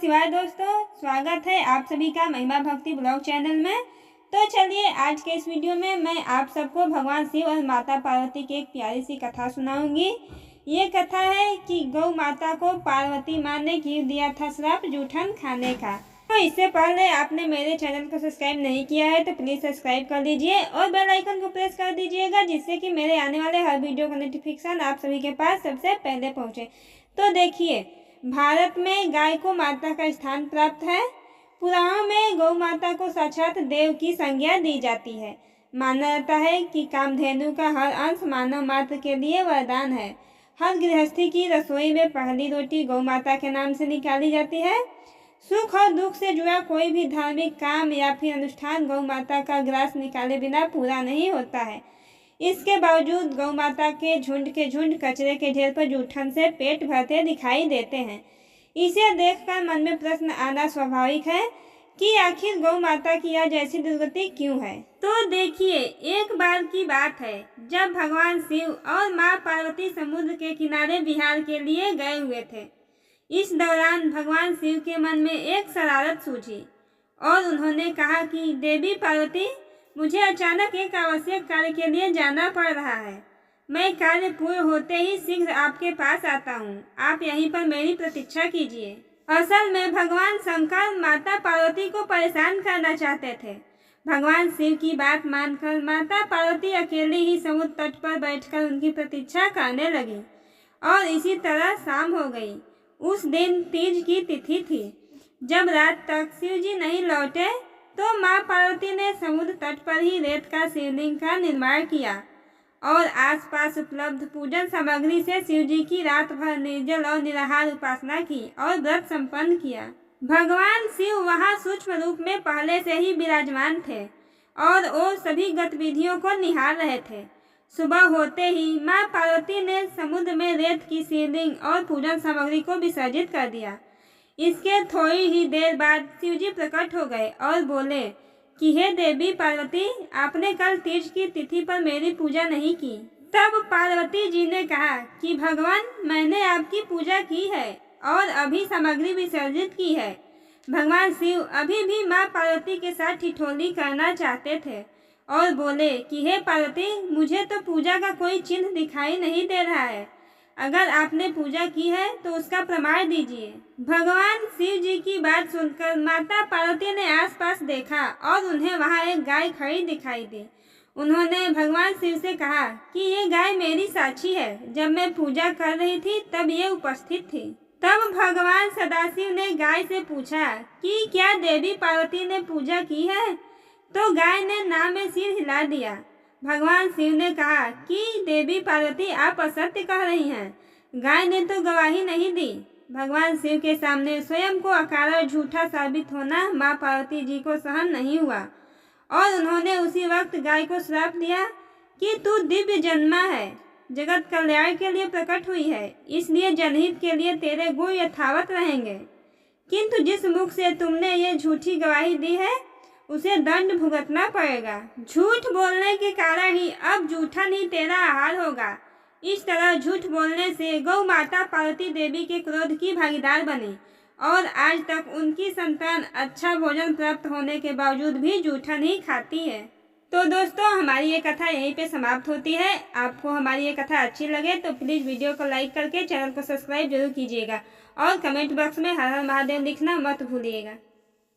शिवाय दोस्तों, स्वागत है आप सभी का महिमा भक्ति ब्लॉग चैनल में। तो चलिए आज के इस वीडियो में मैं आप सबको भगवान शिव और माता पार्वती की एक प्यारी सी कथा सुनाऊंगी। ये कथा है कि गौ माता को पार्वती माँ ने गिर दिया था श्राप जूठन खाने का। तो इससे पहले आपने मेरे चैनल को सब्सक्राइब नहीं किया है तो प्लीज़ सब्सक्राइब कर दीजिए और बेल आइकन को प्रेस कर दीजिएगा, जिससे कि मेरे आने वाले हर वीडियो का नोटिफिकेशन आप सभी के पास सबसे पहले पहुँचे। तो देखिए, भारत में गाय को माता का स्थान प्राप्त है। पुराणों में गौ माता को साक्षात देव की संज्ञा दी जाती है। माना जाता है कि कामधेनु का हर अंश मानव मात्र के लिए वरदान है। हर गृहस्थी की रसोई में पहली रोटी गौ माता के नाम से निकाली जाती है। सुख और दुख से जुड़ा कोई भी धार्मिक काम या फिर अनुष्ठान गौ माता का ग्रास निकाले बिना पूरा नहीं होता है। इसके बावजूद गौ माता के झुंड कचरे के ढेर पर जूठन से पेट भरते दिखाई देते हैं। इसे देखकर मन में प्रश्न आना स्वाभाविक है कि आखिर गौ माता की यह जैसी दुर्गति क्यों है। तो देखिए, एक बार की बात है जब भगवान शिव और माँ पार्वती समुद्र के किनारे विहार के लिए गए हुए थे। इस दौरान भगवान शिव के मन में एक शरारत सूझी और उन्होंने कहा कि देवी पार्वती, मुझे अचानक एक आवश्यक कार्य के लिए जाना पड़ रहा है। मैं कार्य पूर्ण होते ही शीघ्र आपके पास आता हूँ। आप यहीं पर मेरी प्रतीक्षा कीजिए। असल में भगवान शंकर माता पार्वती को परेशान करना चाहते थे। भगवान शिव की बात मानकर माता पार्वती अकेली ही समुद्र तट पर बैठकर उनकी प्रतीक्षा करने लगी और इसी तरह शाम हो गई। उस दिन तीज की तिथि थी। जब रात तक शिव जी नहीं लौटे तो माँ पार्वती ने समुद्र तट पर ही रेत का शिवलिंग का निर्माण किया और आसपास उपलब्ध पूजन सामग्री से शिव जी की रात भर निर्जल और निराहार उपासना की और व्रत संपन्न किया। भगवान शिव वहां सूक्ष्म रूप में पहले से ही विराजमान थे और वो सभी गतिविधियों को निहार रहे थे। सुबह होते ही माँ पार्वती ने समुद्र में रेत की शिवलिंग और पूजन सामग्री को विसर्जित कर दिया। इसके थोड़ी ही देर बाद शिवजी प्रकट हो गए और बोले कि हे देवी पार्वती, आपने कल तीज की तिथि पर मेरी पूजा नहीं की। तब पार्वती जी ने कहा कि भगवान, मैंने आपकी पूजा की है और अभी सामग्री विसर्जित की है। भगवान शिव अभी भी माँ पार्वती के साथ ठिठोली करना चाहते थे और बोले कि हे पार्वती, मुझे तो पूजा का कोई चिन्ह दिखाई नहीं दे रहा है। अगर आपने पूजा की है तो उसका प्रमाण दीजिए। भगवान शिव जी की बात सुनकर माता पार्वती ने आसपास देखा और उन्हें वहां एक गाय खड़ी दिखाई दी। उन्होंने भगवान शिव से कहा कि ये गाय मेरी साक्षी है। जब मैं पूजा कर रही थी तब ये उपस्थित थी। तब भगवान सदाशिव ने गाय से पूछा कि क्या देवी पार्वती ने पूजा की है? तो गाय ने ना में सिर हिला दिया। भगवान शिव ने कहा कि देवी पार्वती, आप असत्य कह रही हैं। गाय ने तो गवाही नहीं दी। भगवान शिव के सामने स्वयं को अकारण और झूठा साबित होना माँ पार्वती जी को सहन नहीं हुआ और उन्होंने उसी वक्त गाय को श्राप दिया कि तू दिव्य जन्मा है, जगत कल्याण के लिए प्रकट हुई है, इसलिए जनहित के लिए तेरे गुण यथावत रहेंगे। किंतु जिस मुख से तुमने ये झूठी गवाही दी है उसे दंड भुगतना पड़ेगा। झूठ बोलने के कारण ही अब जूठन ही तेरा आहार होगा। इस तरह झूठ बोलने से गौ माता पार्वती देवी के क्रोध की भागीदार बनी और आज तक उनकी संतान अच्छा भोजन प्राप्त होने के बावजूद भी जूठन ही खाती है। तो दोस्तों, हमारी ये कथा यहीं पे समाप्त होती है। आपको हमारी ये कथा अच्छी लगे तो प्लीज़ वीडियो को लाइक करके चैनल को सब्सक्राइब जरूर कीजिएगा और कमेंट बॉक्स में हर हर महादेव लिखना मत भूलिएगा।